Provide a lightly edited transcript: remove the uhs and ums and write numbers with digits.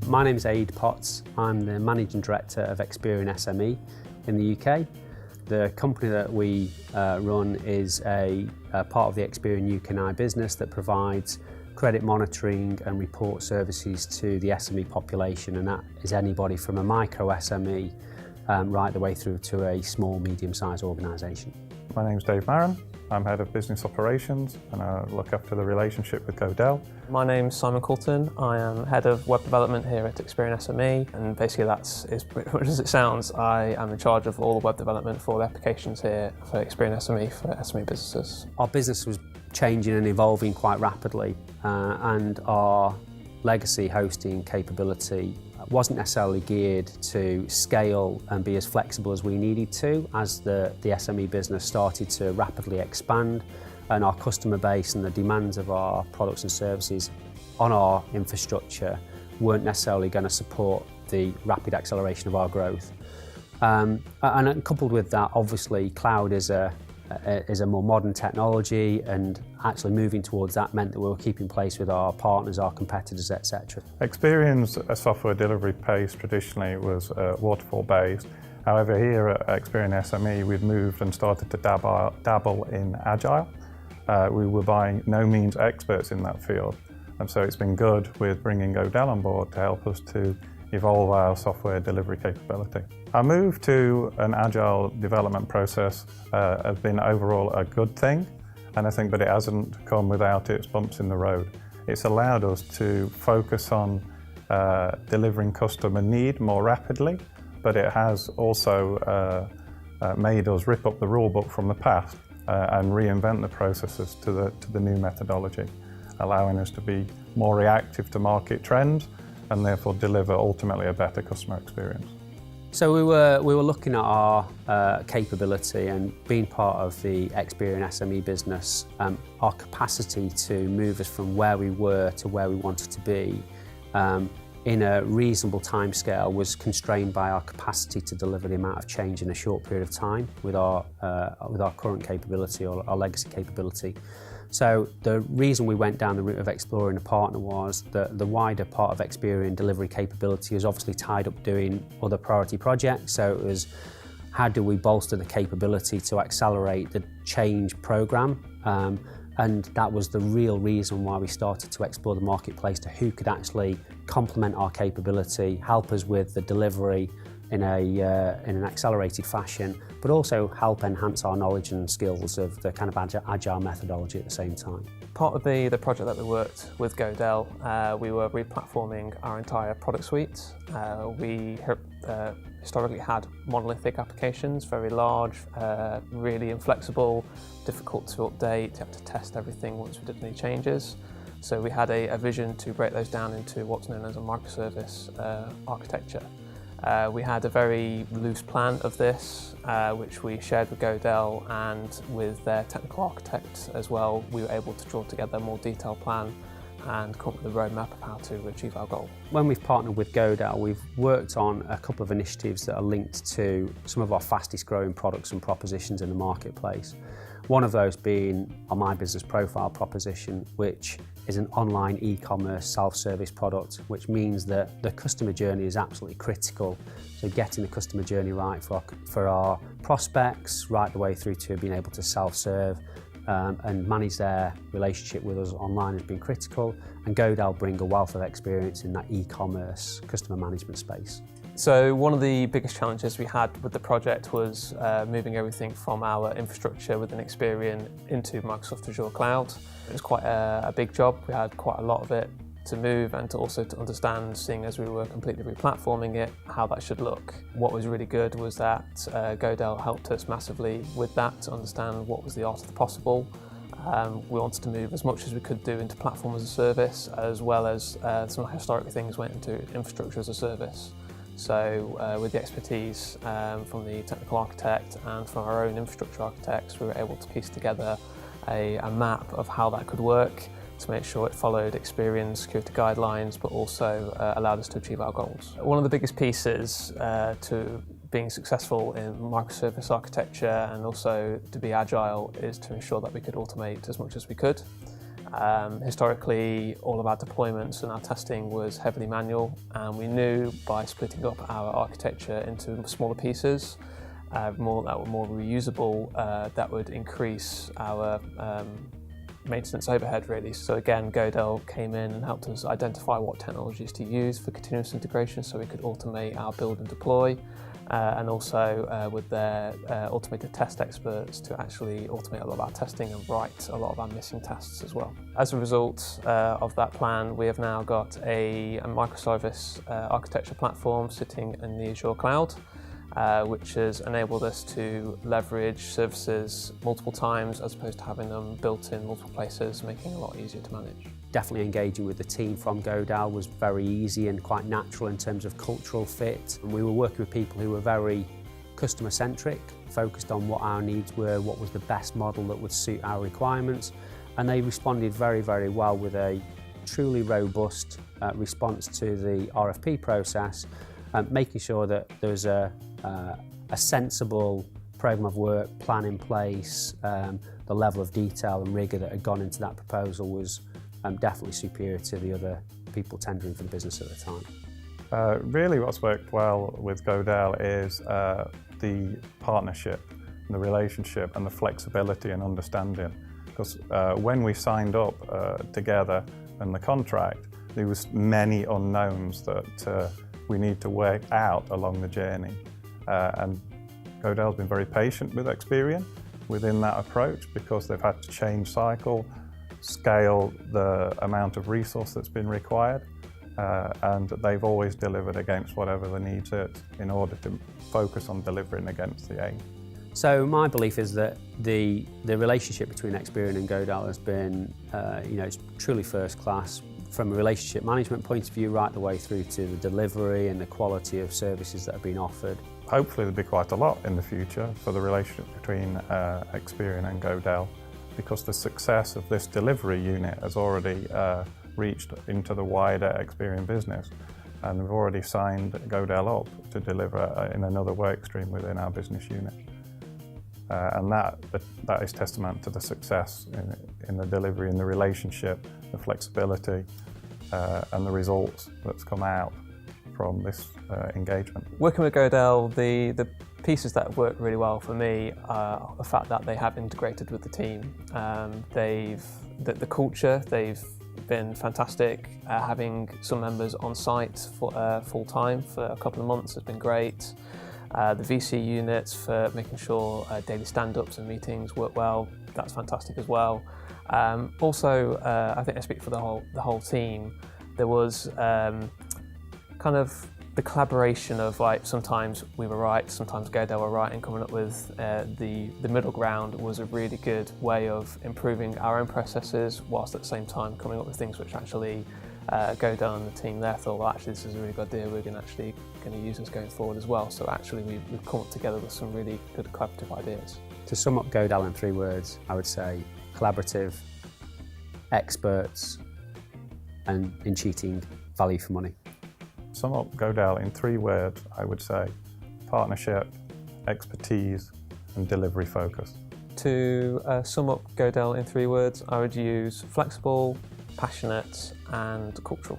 My name is Ade Potts. I'm the Managing Director of Experian SME in the UK. The company that we run is a part of the Experian UK business that provides credit monitoring and report services to the SME population, and that is anybody from a micro SME right the way through to a small, medium-sized organisation. My name's Dave Marron. I'm Head of Business Operations and I look after the relationship with Godel. My name's Simon Coulton. I am Head of Web Development here at Experian SME, and basically that's pretty much as it sounds. I am in charge of all the web development for the applications here for Experian SME for SME businesses. Our business was changing and evolving quite rapidly, and our legacy hosting capability wasn't necessarily geared to scale and be as flexible as we needed to as the SME business started to rapidly expand, and our customer base and the demands of our products and services on our infrastructure weren't necessarily going to support the rapid acceleration of our growth. And coupled with that, obviously cloud is a more modern technology, and actually moving towards that meant that we were keeping pace with our partners, our competitors, etc. Experian's software delivery pace traditionally was waterfall based. However, here at Experian SME we've moved and started to dabble in Agile. We were by no means experts in that field, and so it's been good with bringing Godel on board to help us to evolve our software delivery capability. Our move to an agile development process has been overall a good thing, and I think that it hasn't come without its bumps in the road. It's allowed us to focus on delivering customer need more rapidly, but it has also made us rip up the rule book from the past and reinvent the processes to the new methodology, allowing us to be more reactive to market trends and therefore deliver ultimately a better customer experience. So we were looking at our capability, and being part of the Experian SME business, our capacity to move us from where we were to where we wanted to be in a reasonable timescale was constrained by our capacity to deliver the amount of change in a short period of time with our current capability or our legacy capability. So the reason we went down the route of exploring a partner was that the wider part of Experian delivery capability was obviously tied up doing other priority projects. So it was, how do we bolster the capability to accelerate the change program? And that was the real reason why we started to explore the marketplace to who could actually complement our capability, help us with the delivery in an accelerated fashion, but also help enhance our knowledge and skills of the kind of agile methodology at the same time. Part of the project that we worked with Godel, we were replatforming our entire product suite. We historically had monolithic applications, very large, really inflexible, difficult to update. You have to test everything once we did any changes. So we had a vision to break those down into what's known as a microservice architecture. We had a very loose plan of this, which we shared with Godel, and with their technical architect as well, we were able to draw together a more detailed plan and come up with a roadmap of how to achieve our goal. When we've partnered with Godel, we've worked on a couple of initiatives that are linked to some of our fastest growing products and propositions in the marketplace. One of those being our My Business Profile proposition, which is an online e-commerce self-service product, which means that the customer journey is absolutely critical. So getting the customer journey right for our prospects, right the way through to being able to self-serve and manage their relationship with us online has been critical, and Godel bring a wealth of experience in that e-commerce customer management space. So one of the biggest challenges we had with the project was moving everything from our infrastructure within Experian into Microsoft Azure Cloud. It was quite a big job. We had quite a lot of it to move and to also to understand, seeing as we were completely replatforming it, how that should look. What was really good was that Godel helped us massively with that to understand what was the art of the possible. We wanted to move as much as we could do into platform as a service, as well as some historic things went into infrastructure as a service. So with the expertise from the technical architect and from our own infrastructure architects, we were able to piece together a map of how that could work to make sure it followed Experian security guidelines, but also allowed us to achieve our goals. One of the biggest pieces to being successful in microservice architecture and also to be agile is to ensure that we could automate as much as we could. Historically, all of our deployments and our testing was heavily manual, and we knew by splitting up our architecture into smaller pieces, that were more reusable, that would increase our maintenance overhead really. So again, Godel came in and helped us identify what technologies to use for continuous integration so we could automate our build and deploy, and also with their automated test experts to actually automate a lot of our testing and write a lot of our missing tests as well. As a result of that plan, we have now got a microservice architecture platform sitting in the Azure Cloud, which has enabled us to leverage services multiple times as opposed to having them built in multiple places, making it a lot easier to manage. Definitely engaging with the team from Godel was very easy and quite natural in terms of cultural fit. And we were working with people who were very customer-centric, focused on what our needs were, what was the best model that would suit our requirements. And they responded very, very well with a truly robust response to the RFP process, making sure that there's a sensible programme of work plan in place. The level of detail and rigour that had gone into that proposal was definitely superior to the other people tendering for the business at the time. Really what's worked well with Godel is the partnership, and the relationship and the flexibility and understanding. Because when we signed up together in the contract, there was many unknowns that we need to work out along the journey. And Godel's been very patient with Experian within that approach, because they've had to change cycle, scale the amount of resource that's been required, and they've always delivered against whatever the needs is in order to focus on delivering against the aim. So my belief is that the relationship between Experian and Godel has been it's truly first class from a relationship management point of view, right the way through to the delivery and the quality of services that have been offered. Hopefully there'll be quite a lot in the future for the relationship between Experian and Godel, because the success of this delivery unit has already reached into the wider Experian business, and we've already signed Godel up to deliver in another work stream within our business unit. And that is testament to the success in the delivery, in the relationship, the flexibility, and the results that's come out from this engagement. Working with Godel, the pieces that have worked really well for me are the fact that they have integrated with the team. The culture, they've been fantastic. Having some members on site for full time for a couple of months has been great. The VC units for making sure daily stand-ups and meetings work well, that's fantastic as well. Also, I think I speak for the whole team, there was kind of the collaboration of, like, sometimes we were right, sometimes Godel were right, and coming up with the middle ground was a really good way of improving our own processes, whilst at the same time coming up with things which actually Godel and the team there thought, well, actually this is a really good idea, we're going to use this going forward as well. So actually we've come up together with some really good collaborative ideas. To sum up Godel in 3 words, I would say collaborative, experts, and in cheating, value for money. Sum up Godel in 3 words, I would say partnership, expertise, and delivery focus. To sum up Godel in 3 words, I would use flexible, passionate, and cultural.